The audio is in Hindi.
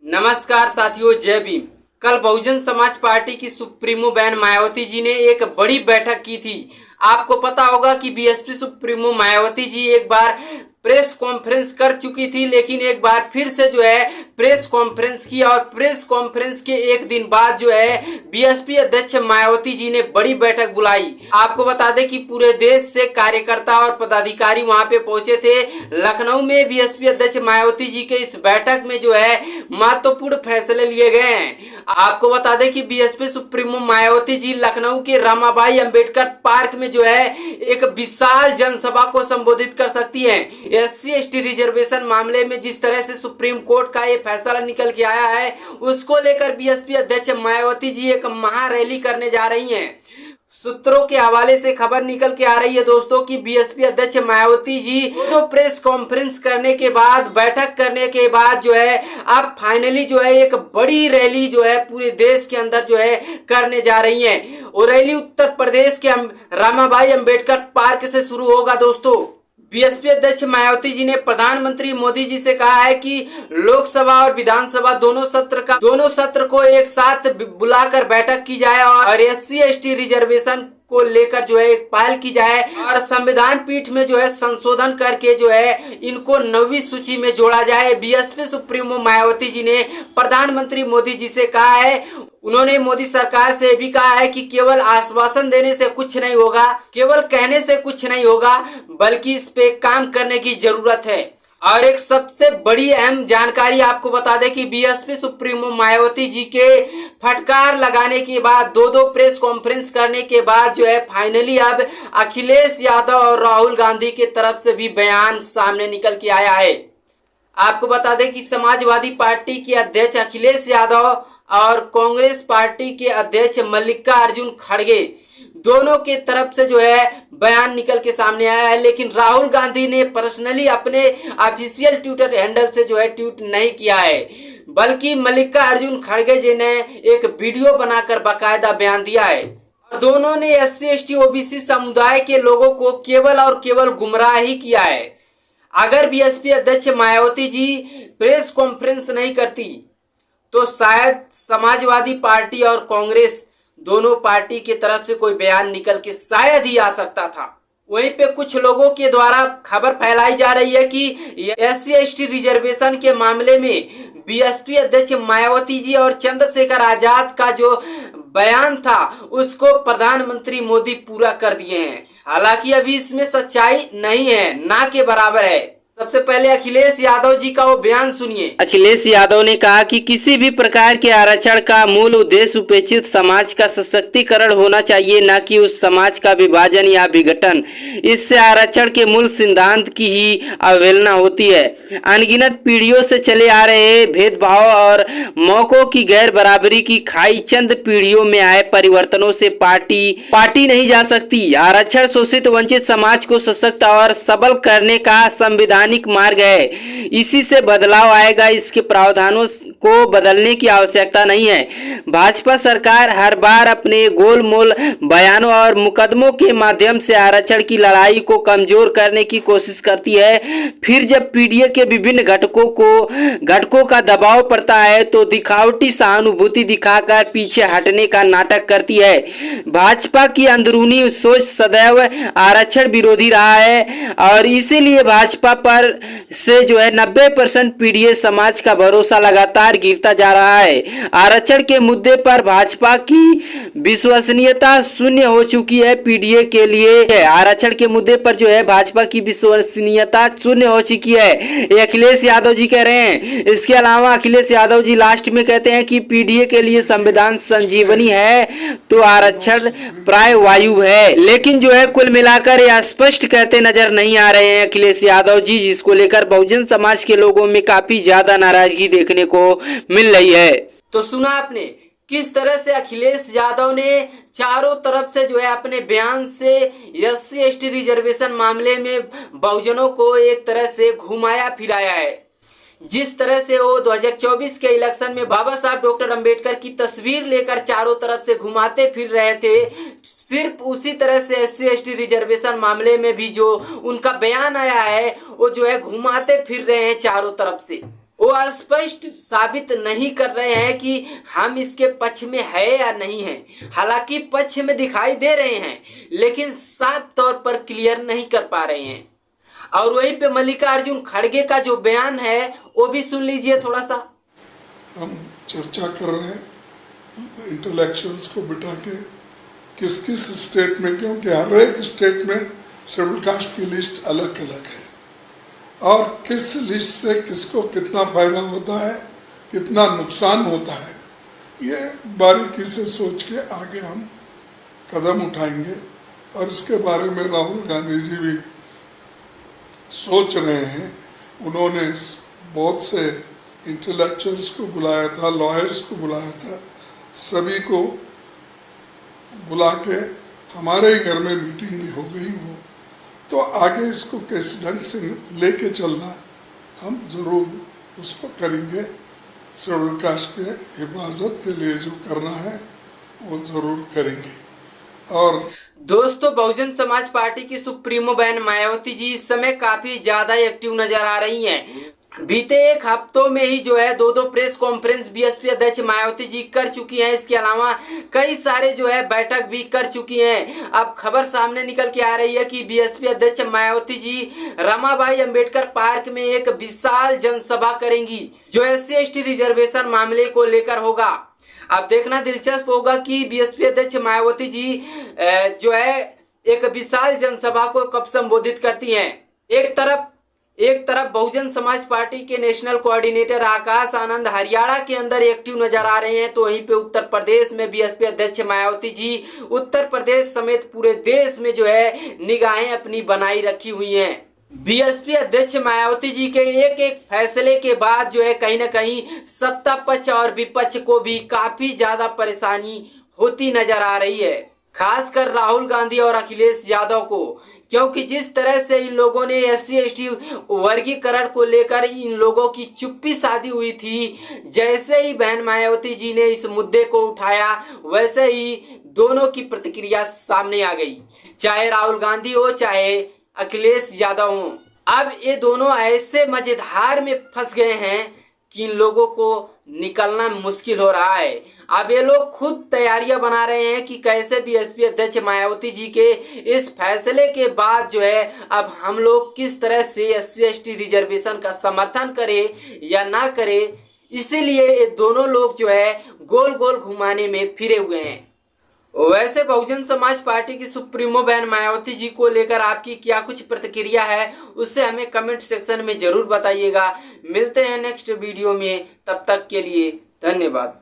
नमस्कार साथियों, जय भीम। कल बहुजन समाज पार्टी की सुप्रीमो बहन मायावती जी ने एक बड़ी बैठक की थी। आपको पता होगा कि बीएसपी सुप्रीमो मायावती जी एक बार प्रेस कॉन्फ्रेंस कर चुकी थी, लेकिन एक बार फिर से प्रेस कॉन्फ्रेंस की और प्रेस कॉन्फ्रेंस के एक दिन बाद बीएसपी अध्यक्ष मायावती जी ने बड़ी बैठक बुलाई। आपको बता दें कि पूरे देश से कार्यकर्ता और पदाधिकारी वहां पे पहुंचे थे। लखनऊ में बीएसपी अध्यक्ष मायावती जी के इस बैठक में महत्वपूर्ण फैसले लिए गए हैं। आपको बता दें कि बीएसपी सुप्रीमो मायावती जी लखनऊ के रमाबाई अंबेडकर पार्क में एक विशाल जनसभा को संबोधित कर सकती हैं। एससी एसटी रिजर्वेशन मामले में जिस तरह से सुप्रीम कोर्ट का ये फैसला निकल के आया है, उसको लेकर बीएसपी अध्यक्ष मायावती जी एक महारैली करने जा रही हैं। सूत्रों के हवाले से खबर निकल के आ रही है दोस्तों कि बीएसपी अध्यक्ष मायावती जी तो प्रेस कॉन्फ्रेंस करने के बाद, बैठक करने के बाद अब फाइनली एक बड़ी रैली पूरे देश के अंदर करने जा रही है। और रैली उत्तर प्रदेश के रमाबाई अंबेडकर पार्क से शुरू होगा दोस्तों। बीएसपी अध्यक्ष मायावती जी ने प्रधानमंत्री मोदी जी से कहा है कि लोकसभा और विधानसभा दोनों सत्र को एक साथ बुलाकर बैठक की जाए और एससी एसटी रिजर्वेशन को लेकर एक पहल की जाए और संविधान पीठ में संशोधन करके इनको 9वीं सूची में जोड़ा जाए। बीएसपी सुप्रीमो मायावती जी ने प्रधानमंत्री मोदी जी से कहा है, उन्होंने मोदी सरकार से भी कहा है कि केवल आश्वासन देने से कुछ नहीं होगा, केवल कहने से कुछ नहीं होगा, बल्कि इस पे काम करने की जरूरत है। और एक सबसे बड़ी अहम जानकारी आपको बता दें कि बीएसपी सुप्रीमो मायावती जी के फटकार लगाने के बाद, दो प्रेस कॉन्फ्रेंस करने के बाद फाइनली अब अखिलेश यादव और राहुल गांधी के तरफ से भी बयान सामने निकल के आया है। आपको बता दें कि समाजवादी पार्टी के अध्यक्ष अखिलेश यादव और कांग्रेस पार्टी के अध्यक्ष मल्लिकार्जुन खड़गे दोनों के तरफ से बयान निकल के सामने आया है। लेकिन राहुल गांधी ने पर्सनली अपने ऑफिशियल ट्विटर हैंडल से ट्वीट नहीं किया है, बल्कि मल्लिकार्जुन खड़गे जी ने एक वीडियो बनाकर बाकायदा बयान दिया है। दोनों ने एससी एसटी ओबीसी समुदाय के लोगों को केवल और केवल गुमराह ही किया है। अगर बीएसपी अध्यक्ष मायावती जी प्रेस कॉन्फ्रेंस नहीं करती तो शायद समाजवादी पार्टी और कांग्रेस दोनों पार्टी की तरफ से कोई बयान निकल के शायद ही आ सकता था। वहीं पे कुछ लोगों के द्वारा खबर फैलाई जा रही है कि एससी एसटी रिजर्वेशन के मामले में बीएसपी अध्यक्ष मायावती जी और चंद्रशेखर आजाद का जो बयान था उसको प्रधानमंत्री मोदी पूरा कर दिए हैं। हालांकि अभी इसमें सच्चाई नहीं है, ना के बराबर है। सबसे पहले अखिलेश यादव जी का वो बयान सुनिए। अखिलेश यादव ने कहा कि किसी भी प्रकार के आरक्षण का मूल उद्देश्य उपेक्षित समाज का सशक्तिकरण होना चाहिए, न कि उस समाज का विभाजन या विघटन। इससे आरक्षण के मूल सिद्धांत की ही अवहेलना होती है। अनगिनत पीढ़ियों से चले आ रहे भेदभाव और मौकों की गैर बराबरी की खाई चंद पीढ़ियों में आए परिवर्तनों से पार्टी नहीं जा सकती। आरक्षण शोषित वंचित समाज को सशक्त और सबल करने का संविधान मार्ग है, इसी से बदलाव आएगा। इसके प्रावधानों को बदलने की आवश्यकता नहीं है। भाजपा सरकार हर बार अपने गोलमोल बयानों और मुकदमों के माध्यम से आरक्षण की लड़ाई को कमजोर करने की कोशिश करती है। फिर जब पीढ़ी के विभिन्न घटकों का दबाव पड़ता है तो दिखावटी सहानुभूति दिखाकर पीछे हटने का नाटक करती है। भाजपा की अंदरूनी सोच सदैव आरक्षण विरोधी रहा है और इसीलिए भाजपा पर से 90% पीढ़ी समाज का भरोसा लगातार गिरता जा रहा है। आरक्षण के मुद्दे पर भाजपा की विश्वसनीयता शून्य हो चुकी है। पीढ़ी के लिए आरक्षण के मुद्दे पर भाजपा की विश्वसनीयता शून्य हो चुकी है, ये अखिलेश यादव जी कह रहे हैं। इसके अलावा अखिलेश यादव जी लास्ट में कहते हैं कि पीढ़ी के लिए संविधान संजीवनी है तो आरक्षण प्राय वायु है। लेकिन कुल मिलाकर ये स्पष्ट कहते नजर नहीं आ रहे हैं अखिलेश यादव जी, जिसको लेकर बहुजन समाज के लोगों में काफी ज्यादा नाराजगी देखने को मिल रही है। तो सुना आपने किस तरह से अखिलेश यादव ने चारों तरफ से अपने बयान से एससी एसटी रिजर्वेशन मामले में बहुजनों को एक तरह से घुमाया फिराया है। जिस तरह से वो 2024 के इलेक्शन में बाबा साहब डॉक्टर अंबेडकर की तस्वीर लेकर चारों तरफ से घुमाते फिर रहे थे, सिर्फ उसी तरह से एससी एसटी रिजर्वेशन मामले में भी जो उनका बयान आया है वो घुमाते फिर रहे हैं चारों तरफ से। वो स्पष्ट साबित नहीं कर रहे हैं कि हम इसके पक्ष में है या नहीं है। हालांकि पक्ष में दिखाई दे रहे हैं, लेकिन साफ तौर पर क्लियर नहीं कर पा रहे हैं। और वहीं पे मल्लिकार्जुन खड़गे का जो बयान है वो भी सुन लीजिए थोड़ा सा। हम चर्चा कर रहे हैं इंटेलेक्चुअल्स को बिठा के किस किस स्टेट में, क्योंकि हर एक स्टेट में शेड्यूल कास्ट की लिस्ट अलग अलग है और किस लिस्ट से किसको कितना फायदा होता है, कितना नुकसान होता है, ये बारीकी से सोच के आगे हम कदम उठाएंगे। और इसके बारे में राहुल गांधी जी भी सोच रहे हैं। उन्होंने बहुत से इंटेलेक्चुअल्स को बुलाया था, लॉयर्स को बुलाया था, सभी को बुला के हमारे ही घर में मीटिंग भी हो गई हो। तो आगे इसको किस ढंग से लेके चलना हम ज़रूर उसको करेंगे। शेड्यूल कास्ट के हिफाजत के लिए जो करना है वो ज़रूर करेंगे। और दोस्तों, बहुजन समाज पार्टी की सुप्रीमो बहन मायावती जी इस समय काफी ज्यादा एक्टिव नजर आ रही हैं। बीते एक हफ्तों में ही जो है दो प्रेस कॉन्फ्रेंस बीएसपी अध्यक्ष मायावती जी कर चुकी हैं। इसके अलावा कई सारे जो है बैठक भी कर चुकी हैं। अब खबर सामने निकल के आ रही है कि बीएसपी अध्यक्ष मायावती जी रमाबाई अंबेडकर पार्क में एक विशाल जनसभा करेंगी, जो SC/ST रिजर्वेशन मामले को लेकर होगा। अब देखना दिलचस्प होगा कि बीएसपी अध्यक्ष मायावती जी जो है एक विशाल जनसभा को कब संबोधित करती हैं। एक तरफ बहुजन समाज पार्टी के नेशनल कोऑर्डिनेटर आकाश आनंद हरियाणा के अंदर एक्टिव नजर आ रहे हैं, तो वहीं पे उत्तर प्रदेश में बीएसपी अध्यक्ष मायावती जी उत्तर प्रदेश समेत पूरे देश में जो है निगाहें अपनी बनाई रखी हुई हैं। बीएसपी अध्यक्ष मायावती जी के एक एक फैसले के बाद जो है कहीं ना कहीं सत्ता पक्ष और विपक्ष को भी काफी ज्यादा परेशानी होती नजर आ रही है, खासकर राहुल गांधी और अखिलेश यादव को, क्योंकि जिस तरह से इन लोगों ने SC/ST वर्गीकरण को लेकर इन लोगों की चुप्पी साधी हुई थी, जैसे ही बहन मायावती जी ने इस मुद्दे को उठाया वैसे ही दोनों की प्रतिक्रिया सामने आ गई, चाहे राहुल गांधी हो चाहे अखिलेश यादव हो। अब ये दोनों ऐसे मजेदार में फंस गए हैं कि इन लोगों को निकलना मुश्किल हो रहा है। अब ये लोग खुद तैयारियां बना रहे हैं कि कैसे बीएसपी अध्यक्ष मायावती जी के इस फैसले के बाद जो है अब हम लोग किस तरह से SC/ST रिजर्वेशन का समर्थन करें या ना करें। इसीलिए ये दोनों लोग जो है गोल गोल घुमाने में फिरे हुए हैं। वैसे बहुजन समाज पार्टी की सुप्रीमो बहन मायावती जी को लेकर आपकी क्या कुछ प्रतिक्रिया है, उससे हमें कमेंट सेक्शन में जरूर बताइएगा। मिलते हैं नेक्स्ट वीडियो में, तब तक के लिए धन्यवाद।